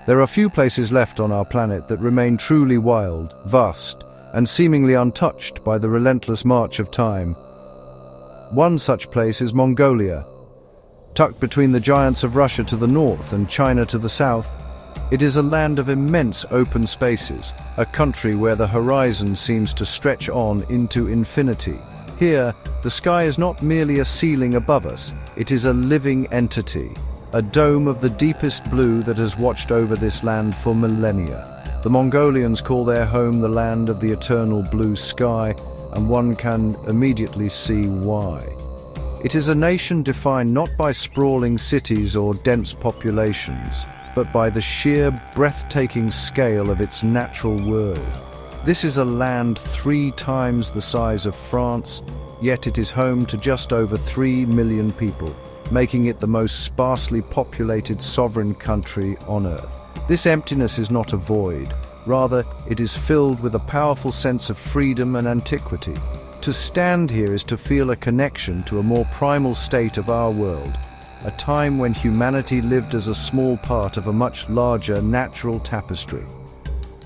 There are few places left on our planet that remain truly wild, vast, and seemingly untouched by the relentless march of time. One such place is Mongolia. Tucked between the giants of Russia to the north and China to the south, it is a land of immense open spaces, a country where the horizon seems to stretch on into infinity. Here, the sky is not merely a ceiling above us, it is a living entity, a dome of the deepest blue that has watched over this land for millennia. The Mongolians call their home the land of the eternal blue sky, and one can immediately see why. It is a nation defined not by sprawling cities or dense populations, but by the sheer, breathtaking scale of its natural world. This is a land 3 times the size of France, yet it is home to just over 3 million people, making it the most sparsely populated sovereign country on Earth. This emptiness is not a void, rather it is filled with a powerful sense of freedom and antiquity. To stand here is to feel a connection to a more primal state of our world, a time when humanity lived as a small part of a much larger natural tapestry.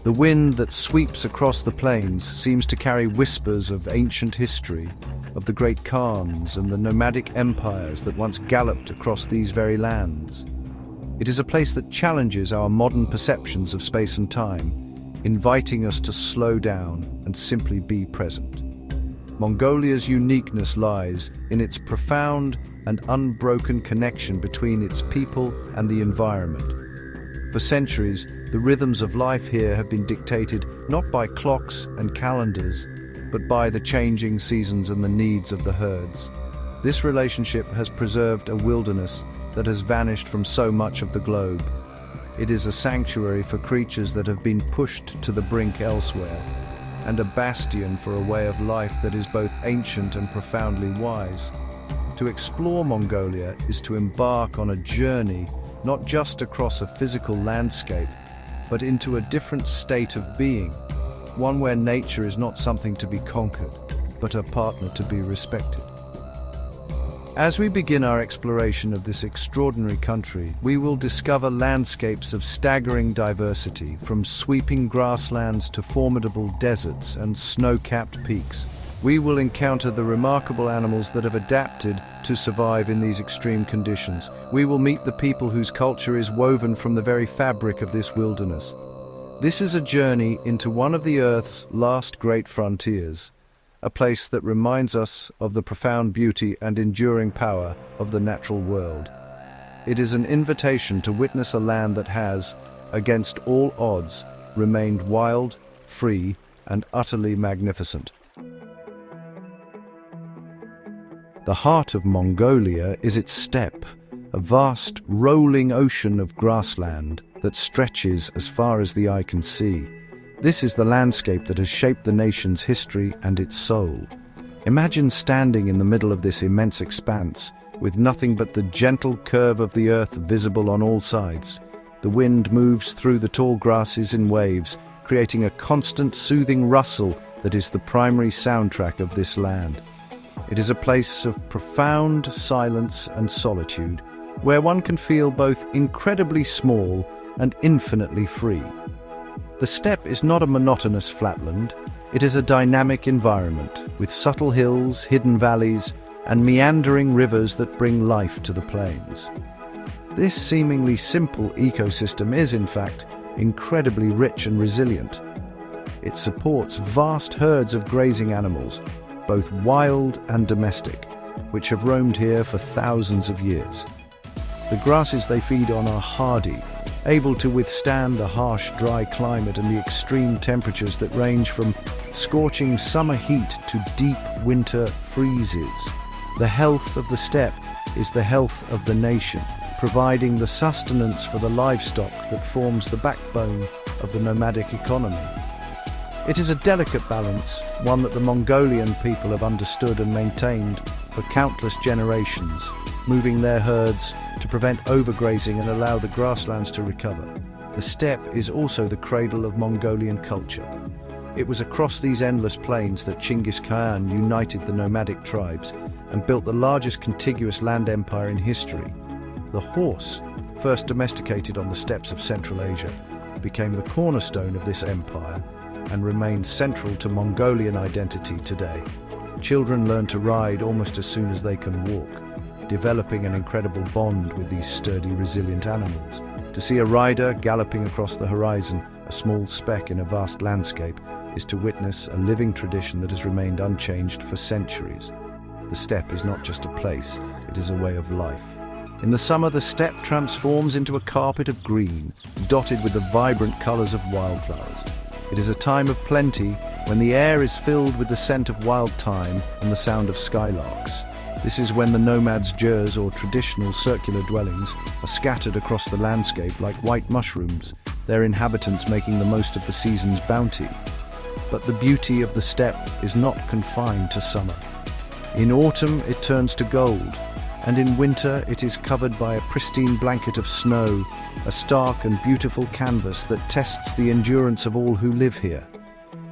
The wind that sweeps across the plains seems to carry whispers of ancient history, of the great Khans and the nomadic empires that once galloped across these very lands. It is a place that challenges our modern perceptions of space and time, inviting us to slow down and simply be present. Mongolia's uniqueness lies in its profound and unbroken connection between its people and the environment. For centuries, the rhythms of life here have been dictated not by clocks and calendars, but by the changing seasons and the needs of the herds. This relationship has preserved a wilderness that has vanished from so much of the globe. It is a sanctuary for creatures that have been pushed to the brink elsewhere, and a bastion for a way of life that is both ancient and profoundly wise. To explore Mongolia is to embark on a journey not just across a physical landscape, but into a different state of being, one where nature is not something to be conquered, but a partner to be respected. As we begin our exploration of this extraordinary country, we will discover landscapes of staggering diversity, from sweeping grasslands to formidable deserts and snow-capped peaks. We will encounter the remarkable animals that have adapted to survive in these extreme conditions. We will meet the people whose culture is woven from the very fabric of this wilderness. This is a journey into one of the Earth's last great frontiers, a place that reminds us of the profound beauty and enduring power of the natural world. It is an invitation to witness a land that has, against all odds, remained wild, free, and utterly magnificent. The heart of Mongolia is its steppe, a vast, rolling ocean of grassland that stretches as far as the eye can see. This is the landscape that has shaped the nation's history and its soul. Imagine standing in the middle of this immense expanse, with nothing but the gentle curve of the earth visible on all sides. The wind moves through the tall grasses in waves, creating a constant, soothing rustle that is the primary soundtrack of this land. It is a place of profound silence and solitude, where one can feel both incredibly small and infinitely free. The steppe is not a monotonous flatland. It is a dynamic environment, with subtle hills, hidden valleys, and meandering rivers that bring life to the plains. This seemingly simple ecosystem is, in fact, incredibly rich and resilient. It supports vast herds of grazing animals, both wild and domestic, which have roamed here for thousands of years. The grasses they feed on are hardy, able to withstand the harsh, dry climate and the extreme temperatures that range from scorching summer heat to deep winter freezes. The health of the steppe is the health of the nation, providing the sustenance for the livestock that forms the backbone of the nomadic economy. It is a delicate balance, one that the Mongolian people have understood and maintained for countless generations, moving their herds to prevent overgrazing and allow the grasslands to recover. The steppe is also the cradle of Mongolian culture. It was across these endless plains that Genghis Khan united the nomadic tribes and built the largest contiguous land empire in history. The horse, first domesticated on the steppes of Central Asia, became the cornerstone of this empire and remains central to Mongolian identity today. Children learn to ride almost as soon as they can walk, developing an incredible bond with these sturdy, resilient animals. To see a rider galloping across the horizon, a small speck in a vast landscape, is to witness a living tradition that has remained unchanged for centuries. The steppe is not just a place, it is a way of life. In the summer, the steppe transforms into a carpet of green, dotted with the vibrant colors of wildflowers. It is a time of plenty when the air is filled with the scent of wild thyme and the sound of skylarks. This is when the nomads' jers, or traditional circular dwellings, are scattered across the landscape like white mushrooms, their inhabitants making the most of the season's bounty. But the beauty of the steppe is not confined to summer. In autumn it turns to gold, and in winter it is covered by a pristine blanket of snow, a stark and beautiful canvas that tests the endurance of all who live here.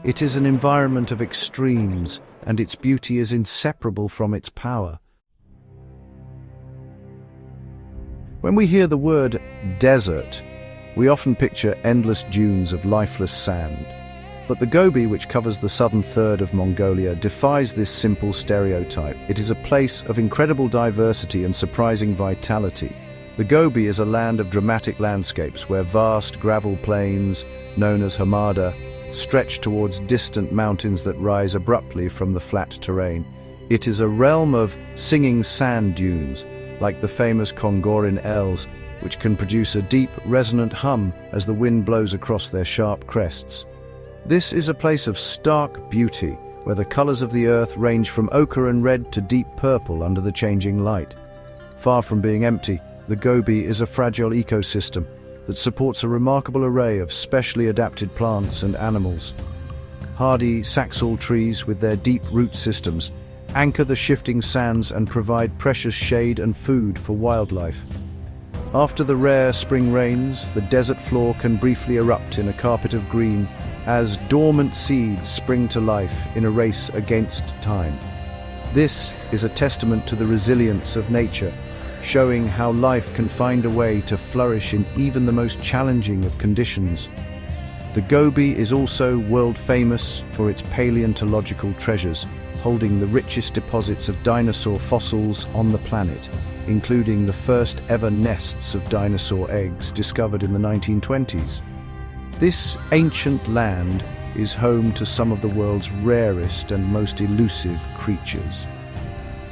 It is an environment of extremes, and its beauty is inseparable from its power. When we hear the word desert, we often picture endless dunes of lifeless sand. But the Gobi, which covers the southern third of Mongolia, defies this simple stereotype. It is a place of incredible diversity and surprising vitality. The Gobi is a land of dramatic landscapes where vast gravel plains, known as Hamada, stretch towards distant mountains that rise abruptly from the flat terrain. It is a realm of singing sand dunes, like the famous Kongorin Els, which can produce a deep, resonant hum as the wind blows across their sharp crests. This is a place of stark beauty, where the colors of the earth range from ochre and red to deep purple under the changing light. Far from being empty, the Gobi is a fragile ecosystem that supports a remarkable array of specially adapted plants and animals. Hardy saxaul trees with their deep root systems anchor the shifting sands and provide precious shade and food for wildlife. After the rare spring rains, the desert floor can briefly erupt in a carpet of green as dormant seeds spring to life in a race against time. This is a testament to the resilience of nature, showing how life can find a way to flourish in even the most challenging of conditions. The Gobi is also world famous for its paleontological treasures, holding the richest deposits of dinosaur fossils on the planet, including the first ever nests of dinosaur eggs discovered in the 1920s. This ancient land is home to some of the world's rarest and most elusive creatures.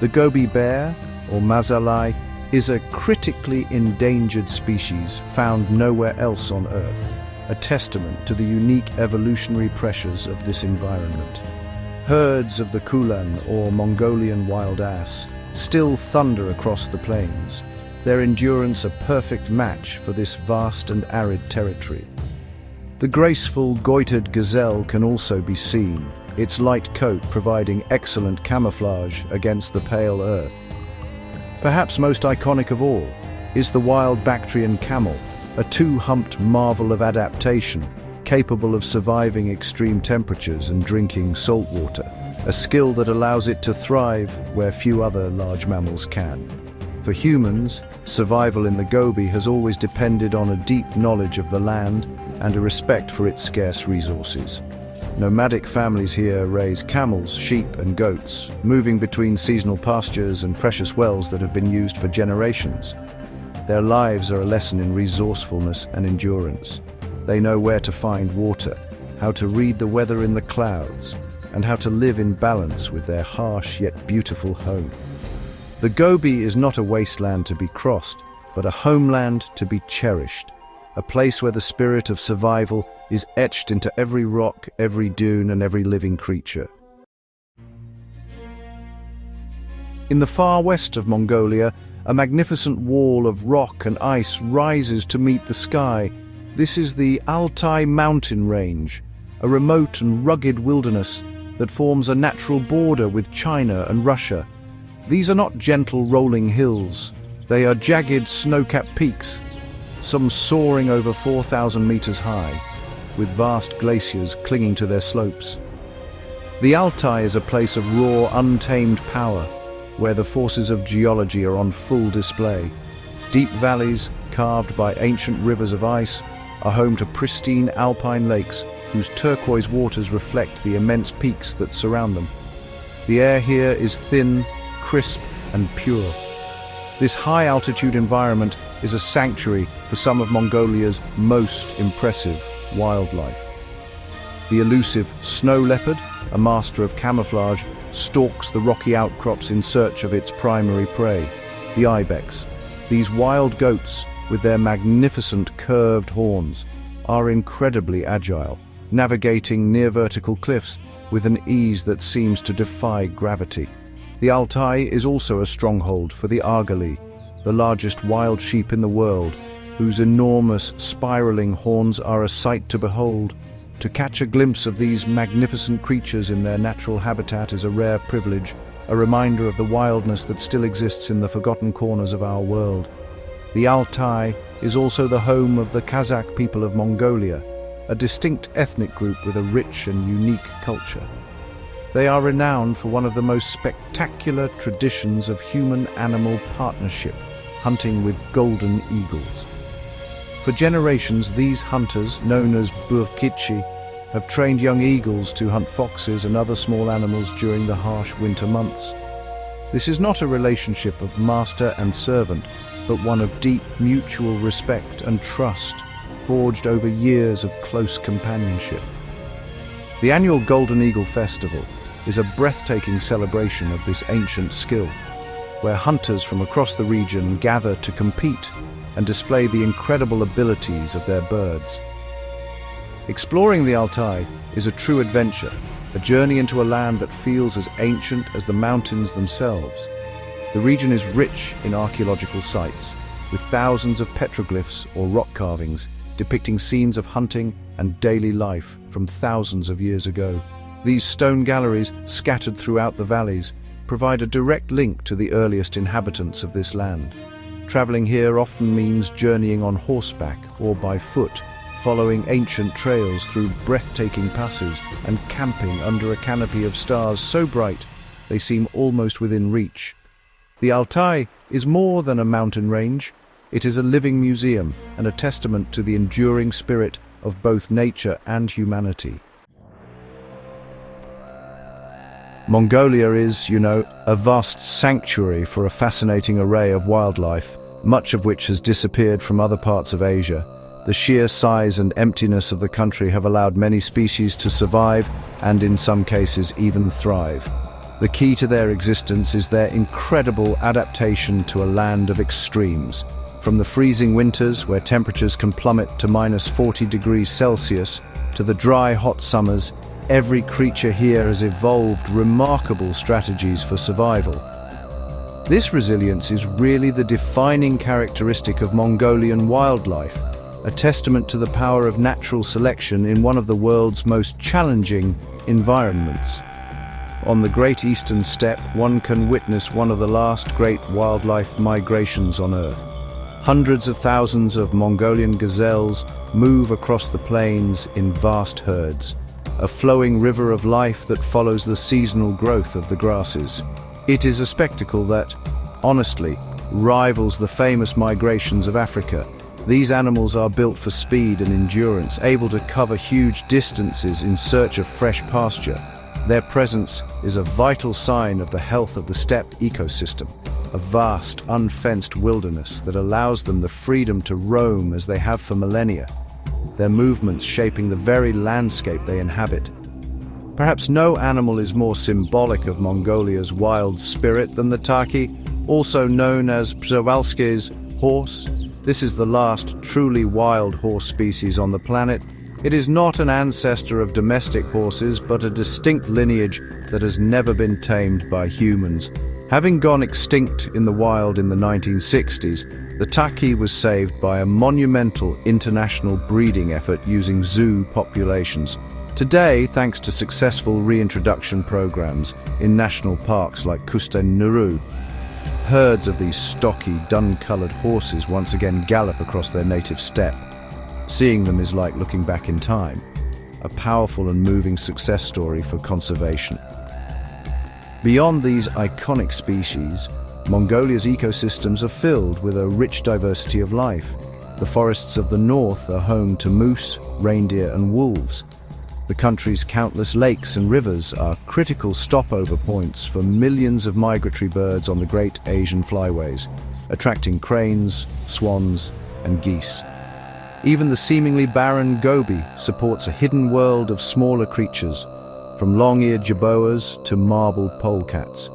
The Gobi bear, or Mazalai, is a critically endangered species found nowhere else on Earth, a testament to the unique evolutionary pressures of this environment. Herds of the Kulan, or Mongolian wild ass, still thunder across the plains, their endurance a perfect match for this vast and arid territory. The graceful goitered gazelle can also be seen, its light coat providing excellent camouflage against the pale earth. Perhaps most iconic of all is the wild Bactrian camel, a two-humped marvel of adaptation, capable of surviving extreme temperatures and drinking salt water, a skill that allows it to thrive where few other large mammals can. For humans, survival in the Gobi has always depended on a deep knowledge of the land and a respect for its scarce resources. Nomadic families here raise camels, sheep and goats, moving between seasonal pastures and precious wells that have been used for generations. Their lives are a lesson in resourcefulness and endurance. They know where to find water, how to read the weather in the clouds, and how to live in balance with their harsh yet beautiful home. The Gobi is not a wasteland to be crossed, but a homeland to be cherished, a place where the spirit of survival is etched into every rock, every dune, and every living creature. In the far west of Mongolia, a magnificent wall of rock and ice rises to meet the sky. This is the Altai mountain range, a remote and rugged wilderness that forms a natural border with China and Russia. These are not gentle rolling hills. They are jagged snow-capped peaks, some soaring over 4,000 meters high, with vast glaciers clinging to their slopes. The Altai is a place of raw, untamed power, where the forces of geology are on full display. Deep valleys, carved by ancient rivers of ice, are home to pristine alpine lakes whose turquoise waters reflect the immense peaks that surround them. The air here is thin, crisp, and pure. This high-altitude environment is a sanctuary for some of Mongolia's most impressive wildlife. The elusive snow leopard, a master of camouflage, stalks the rocky outcrops in search of its primary prey, the ibex. These wild goats, with their magnificent curved horns, are incredibly agile, navigating near-vertical cliffs with an ease that seems to defy gravity. The Altai is also a stronghold for the argali, the largest wild sheep in the world, whose enormous spiraling horns are a sight to behold. To catch a glimpse of these magnificent creatures in their natural habitat is a rare privilege, a reminder of the wildness that still exists in the forgotten corners of our world. The Altai is also the home of the Kazakh people of Mongolia, a distinct ethnic group with a rich and unique culture. They are renowned for one of the most spectacular traditions of human-animal partnership, hunting with golden eagles. For generations, these hunters, known as burkitchi, have trained young eagles to hunt foxes and other small animals during the harsh winter months. This is not a relationship of master and servant, but one of deep mutual respect and trust, forged over years of close companionship. The annual Golden Eagle Festival is a breathtaking celebration of this ancient skill, where hunters from across the region gather to compete and display the incredible abilities of their birds. Exploring the Altai is a true adventure, a journey into a land that feels as ancient as the mountains themselves. The region is rich in archaeological sites, with thousands of petroglyphs or rock carvings depicting scenes of hunting and daily life from thousands of years ago. These stone galleries, scattered throughout the valleys, provide a direct link to the earliest inhabitants of this land. Traveling here often means journeying on horseback or by foot, following ancient trails through breathtaking passes and camping under a canopy of stars so bright they seem almost within reach. The Altai is more than a mountain range. It is a living museum and a testament to the enduring spirit of both nature and humanity. Mongolia is, a vast sanctuary for a fascinating array of wildlife, much of which has disappeared from other parts of Asia. The sheer size and emptiness of the country have allowed many species to survive and, in some cases, even thrive. The key to their existence is their incredible adaptation to a land of extremes. From the freezing winters, where temperatures can plummet to -40°C, to the dry, hot summers, every creature here has evolved remarkable strategies for survival. This resilience is really the defining characteristic of Mongolian wildlife, a testament to the power of natural selection in one of the world's most challenging environments. On the Great Eastern Steppe, one can witness one of the last great wildlife migrations on Earth. Hundreds of thousands of Mongolian gazelles move across the plains in vast herds, a flowing river of life that follows the seasonal growth of the grasses. It is a spectacle that, honestly, rivals the famous migrations of Africa. These animals are built for speed and endurance, able to cover huge distances in search of fresh pasture. Their presence is a vital sign of the health of the steppe ecosystem, a vast, unfenced wilderness that allows them the freedom to roam as they have for millennia, their movements shaping the very landscape they inhabit. Perhaps no animal is more symbolic of Mongolia's wild spirit than the taki, also known as Przewalski's horse. This is the last truly wild horse species on the planet. It is not an ancestor of domestic horses, but a distinct lineage that has never been tamed by humans. Having gone extinct in the wild in the 1960s, the taki was saved by a monumental international breeding effort using zoo populations. Today, thanks to successful reintroduction programs in national parks like Kusten Naru, herds of these stocky, dun-colored horses once again gallop across their native steppe. Seeing them is like looking back in time, a powerful and moving success story for conservation. Beyond these iconic species, Mongolia's ecosystems are filled with a rich diversity of life. The forests of the north are home to moose, reindeer, and wolves. The country's countless lakes and rivers are critical stopover points for millions of migratory birds on the Great Asian Flyways, attracting cranes, swans, and geese. Even the seemingly barren Gobi supports a hidden world of smaller creatures, from long-eared jerboas to marbled polecats.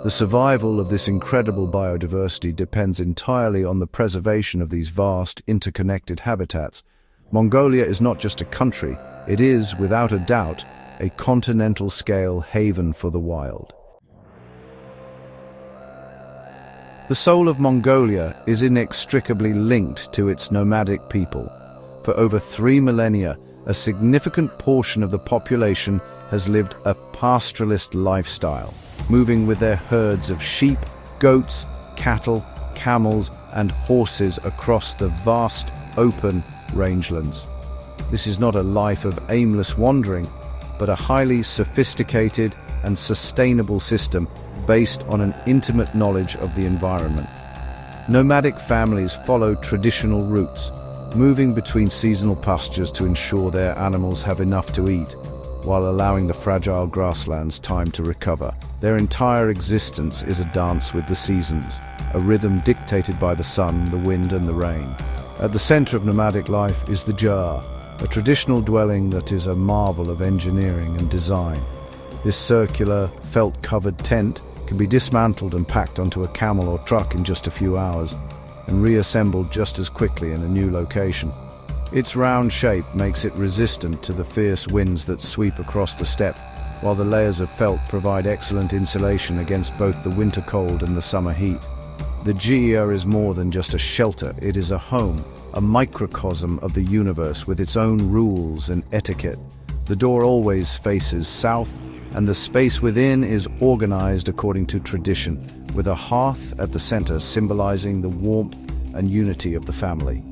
The survival of this incredible biodiversity depends entirely on the preservation of these vast, interconnected habitats. Mongolia is not just a country, it is, without a doubt, a continental-scale haven for the wild. The soul of Mongolia is inextricably linked to its nomadic people. For over 3 millennia, a significant portion of the population has lived a pastoralist lifestyle, moving with their herds of sheep, goats, cattle, camels, and horses across the vast, open rangelands. This is not a life of aimless wandering, but a highly sophisticated and sustainable system based on an intimate knowledge of the environment. Nomadic families follow traditional routes, moving between seasonal pastures to ensure their animals have enough to eat, while allowing the fragile grasslands time to recover. Their entire existence is a dance with the seasons, a rhythm dictated by the sun, the wind, and the rain. At the center of nomadic life is the jar, a traditional dwelling that is a marvel of engineering and design. This circular, felt-covered tent can be dismantled and packed onto a camel or truck in just a few hours, and reassembled just as quickly in a new location. Its round shape makes it resistant to the fierce winds that sweep across the steppe, while the layers of felt provide excellent insulation against both the winter cold and the summer heat. The Gia is more than just a shelter, it is a home, a microcosm of the universe with its own rules and etiquette. The door always faces south, and the space within is organized according to tradition, with a hearth at the center symbolizing the warmth and unity of the family.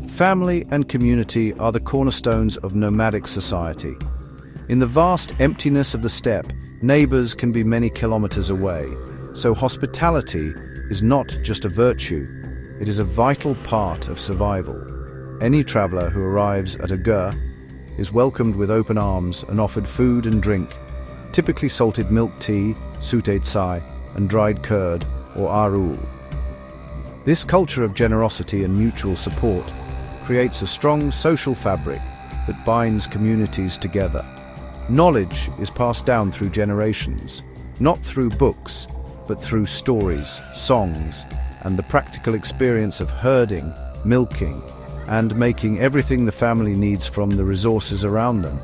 Family and community are the cornerstones of nomadic society. In the vast emptiness of the steppe, neighbors can be many kilometers away, so hospitality is not just a virtue, it is a vital part of survival. Any traveler who arrives at a ger is welcomed with open arms and offered food and drink, typically salted milk tea, sute tsai, and dried curd, or arul. This culture of generosity and mutual support creates a strong social fabric that binds communities together. Knowledge is passed down through generations, not through books, but through stories, songs, and the practical experience of herding, milking, and making everything the family needs from the resources around them.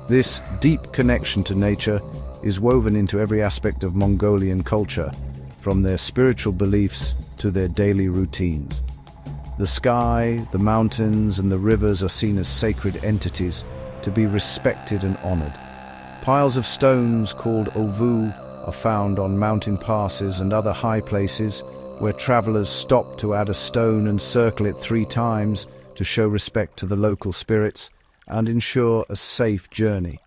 This deep connection to nature is woven into every aspect of Mongolian culture, from their spiritual beliefs to their daily routines. The sky, the mountains, and the rivers are seen as sacred entities to be respected and honored. Piles of stones called ovu are found on mountain passes and other high places where travelers stop to add a stone and circle it 3 times to show respect to the local spirits and ensure a safe journey.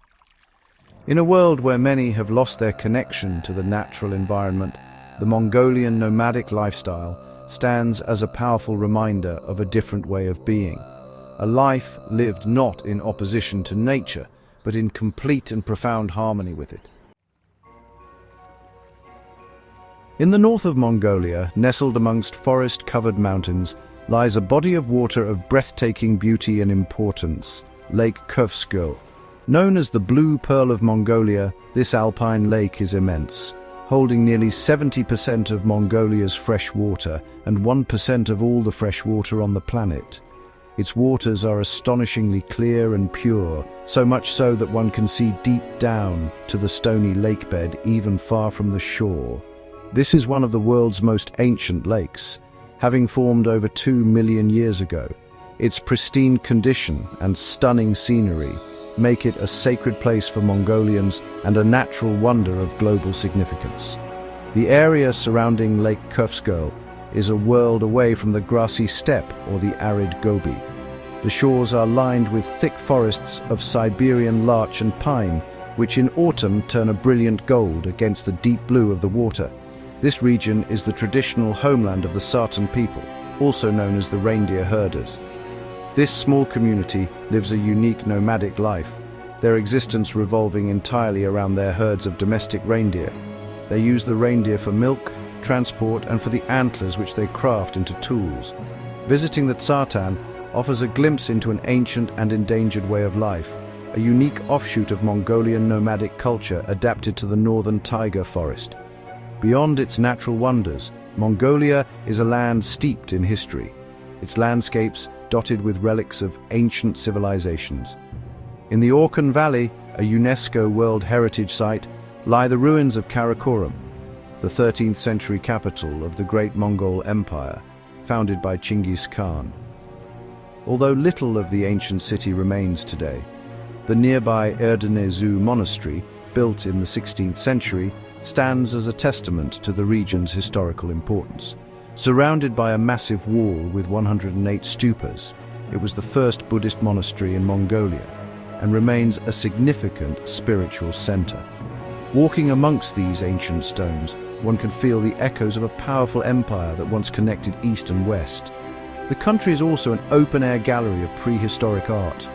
In a world where many have lost their connection to the natural environment, the Mongolian nomadic lifestyle stands as a powerful reminder of a different way of being, a life lived not in opposition to nature, but in complete and profound harmony with it. In the north of Mongolia, nestled amongst forest-covered mountains, lies a body of water of breathtaking beauty and importance, Lake Khövsgöl. Known as the Blue Pearl of Mongolia, this alpine lake is immense, holding nearly 70% of Mongolia's fresh water and 1% of all the fresh water on the planet. Its waters are astonishingly clear and pure, so much so that one can see deep down to the stony lakebed even far from the shore. This is one of the world's most ancient lakes, having formed over 2 million years ago. Its pristine condition and stunning scenery make it a sacred place for Mongolians and a natural wonder of global significance. The area surrounding Lake Khövsgöl is a world away from the grassy steppe or the arid Gobi. The shores are lined with thick forests of Siberian larch and pine, which in autumn turn a brilliant gold against the deep blue of the water. This region is the traditional homeland of the Sartan people, also known as the reindeer herders. This small community lives a unique nomadic life, their existence revolving entirely around their herds of domestic reindeer. They use the reindeer for milk, transport, and for the antlers which they craft into tools. Visiting the Sartan offers a glimpse into an ancient and endangered way of life, a unique offshoot of Mongolian nomadic culture adapted to the northern taiga forest. Beyond its natural wonders, Mongolia is a land steeped in history, its landscapes dotted with relics of ancient civilizations. In the Orkhon Valley, a UNESCO World Heritage Site, lie the ruins of Karakorum, the 13th century capital of the Great Mongol Empire, founded by Genghis Khan. Although little of the ancient city remains today, the nearby Erdenezu Monastery, built in the 16th century, stands as a testament to the region's historical importance. Surrounded by a massive wall with 108 stupas, it was the first Buddhist monastery in Mongolia and remains a significant spiritual center. Walking amongst these ancient stones, one can feel the echoes of a powerful empire that once connected east and west. The country is also an open-air gallery of prehistoric art.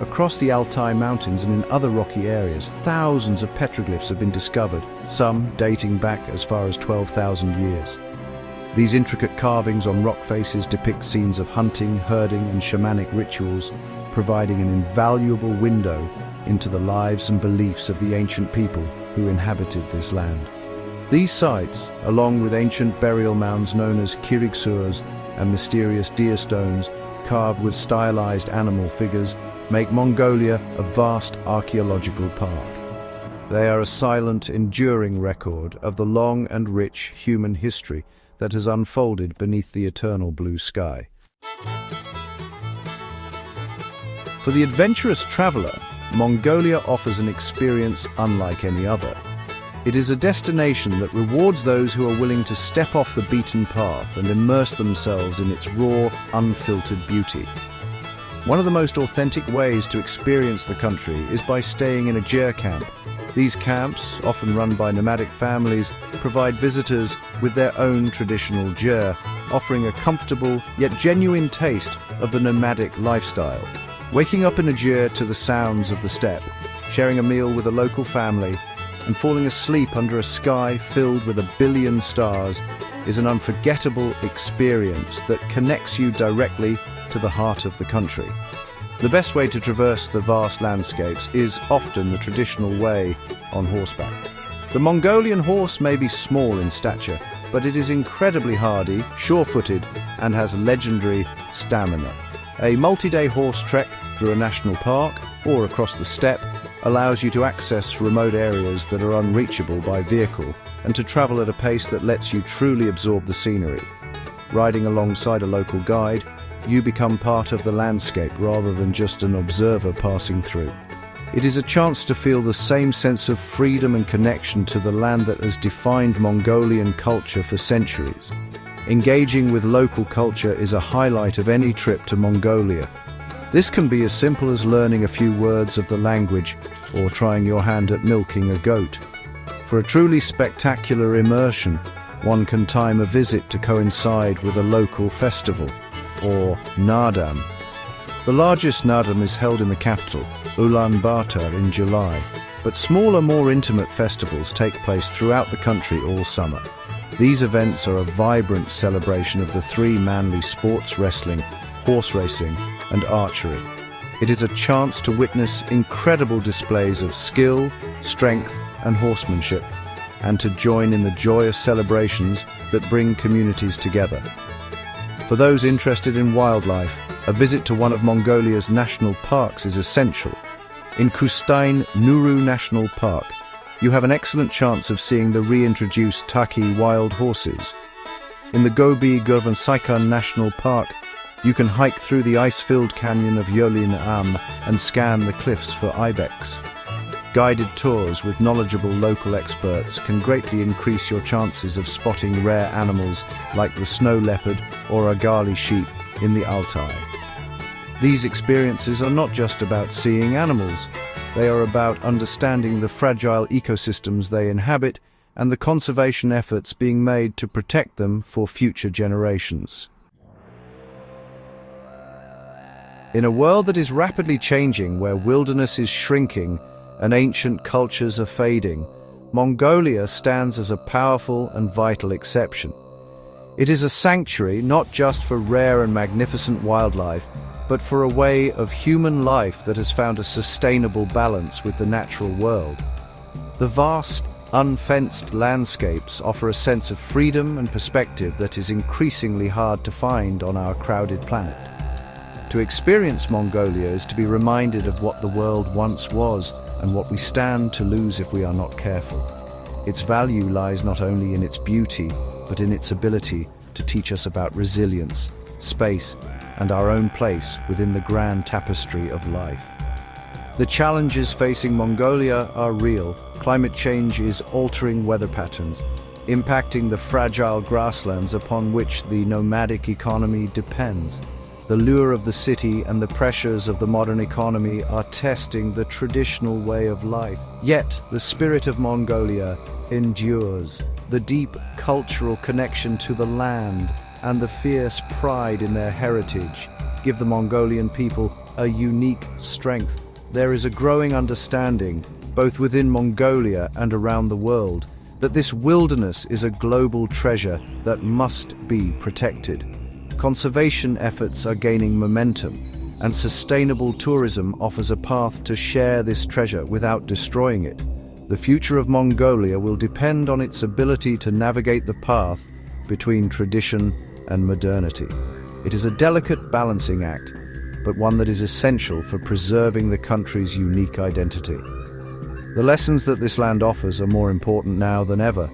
Across the Altai mountains and in other rocky areas, thousands of petroglyphs have been discovered, some dating back as far as 12,000 years. These intricate carvings on rock faces depict scenes of hunting, herding, and shamanic rituals, providing an invaluable window into the lives and beliefs of the ancient people who inhabited this land. These sites, along with ancient burial mounds known as kirigsurs and mysterious deer stones carved with stylized animal figures, make Mongolia a vast archaeological park. They are a silent, enduring record of the long and rich human history that has unfolded beneath the eternal blue sky. For the adventurous traveler, Mongolia offers an experience unlike any other. It is a destination that rewards those who are willing to step off the beaten path and immerse themselves in its raw, unfiltered beauty. One of the most authentic ways to experience the country is by staying in a gyr camp. These camps, often run by nomadic families, provide visitors with their own traditional gyr, offering a comfortable yet genuine taste of the nomadic lifestyle. Waking up in a gyr to the sounds of the steppe, sharing a meal with a local family, and falling asleep under a sky filled with 1 billion stars is an unforgettable experience that connects you directly to the heart of the country. The best way to traverse the vast landscapes is often the traditional way on horseback. The Mongolian horse may be small in stature, but it is incredibly hardy, sure-footed, and has legendary stamina. A multi-day horse trek through a national park or across the steppe allows you to access remote areas that are unreachable by vehicle and to travel at a pace that lets you truly absorb the scenery. Riding alongside a local guide, you become part of the landscape rather than just an observer passing through. It is a chance to feel the same sense of freedom and connection to the land that has defined Mongolian culture for centuries. Engaging with local culture is a highlight of any trip to Mongolia. This can be as simple as learning a few words of the language or trying your hand at milking a goat. For a truly spectacular immersion, one can time a visit to coincide with a local festival, or Naadam. The largest Naadam is held in the capital, Ulaanbaatar, in July, but smaller, more intimate festivals take place throughout the country all summer. These events are a vibrant celebration of the three manly sports: wrestling, horse racing, and archery. It is a chance to witness incredible displays of skill, strength, and horsemanship, and to join in the joyous celebrations that bring communities together. For those interested in wildlife, a visit to one of Mongolia's national parks is essential. In Kustain Nuru National Park, you have an excellent chance of seeing the reintroduced Taki wild horses. In the Gobi Desert National Park, you can hike through the ice-filled canyon of Yolin Am and scan the cliffs for ibex. Guided tours with knowledgeable local experts can greatly increase your chances of spotting rare animals like the snow leopard or Agali sheep in the Altai. These experiences are not just about seeing animals. They are about understanding the fragile ecosystems they inhabit and the conservation efforts being made to protect them for future generations. In a world that is rapidly changing, where wilderness is shrinking and ancient cultures are fading, Mongolia stands as a powerful and vital exception. It is a sanctuary not just for rare and magnificent wildlife, but for a way of human life that has found a sustainable balance with the natural world. The vast, unfenced landscapes offer a sense of freedom and perspective that is increasingly hard to find on our crowded planet. To experience Mongolia is to be reminded of what the world once was and what we stand to lose if we are not careful. Its value lies not only in its beauty, but in its ability to teach us about resilience, space, and our own place within the grand tapestry of life. The challenges facing Mongolia are real. Climate change is altering weather patterns, impacting the fragile grasslands upon which the nomadic economy depends. The lure of the city and the pressures of the modern economy are testing the traditional way of life. Yet, the spirit of Mongolia endures. The deep cultural connection to the land and the fierce pride in their heritage give the Mongolian people a unique strength. There is a growing understanding, both within Mongolia and around the world, that this wilderness is a global treasure that must be protected. Conservation efforts are gaining momentum, and sustainable tourism offers a path to share this treasure without destroying it. The future of Mongolia will depend on its ability to navigate the path between tradition and modernity. It is a delicate balancing act, but one that is essential for preserving the country's unique identity. The lessons that this land offers are more important now than ever.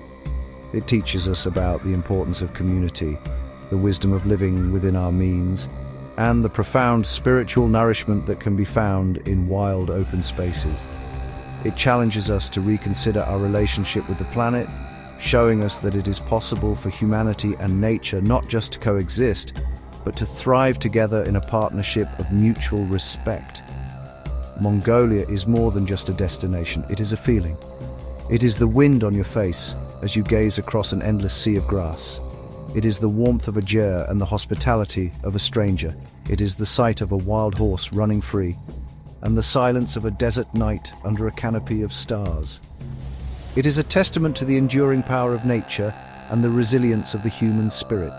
It teaches us about the importance of community, the wisdom of living within our means, and the profound spiritual nourishment that can be found in wild open spaces. It challenges us to reconsider our relationship with the planet, showing us that it is possible for humanity and nature not just to coexist, but to thrive together in a partnership of mutual respect. Mongolia is more than just a destination, it is a feeling. It is the wind on your face as you gaze across an endless sea of grass. It is the warmth of a gyre and the hospitality of a stranger. It is the sight of a wild horse running free, and the silence of a desert night under a canopy of stars. It is a testament to the enduring power of nature and the resilience of the human spirit.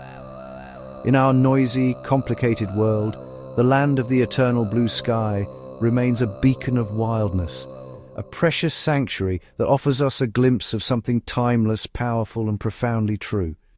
In our noisy, complicated world, the land of the eternal blue sky remains a beacon of wildness, a precious sanctuary that offers us a glimpse of something timeless, powerful, and profoundly true.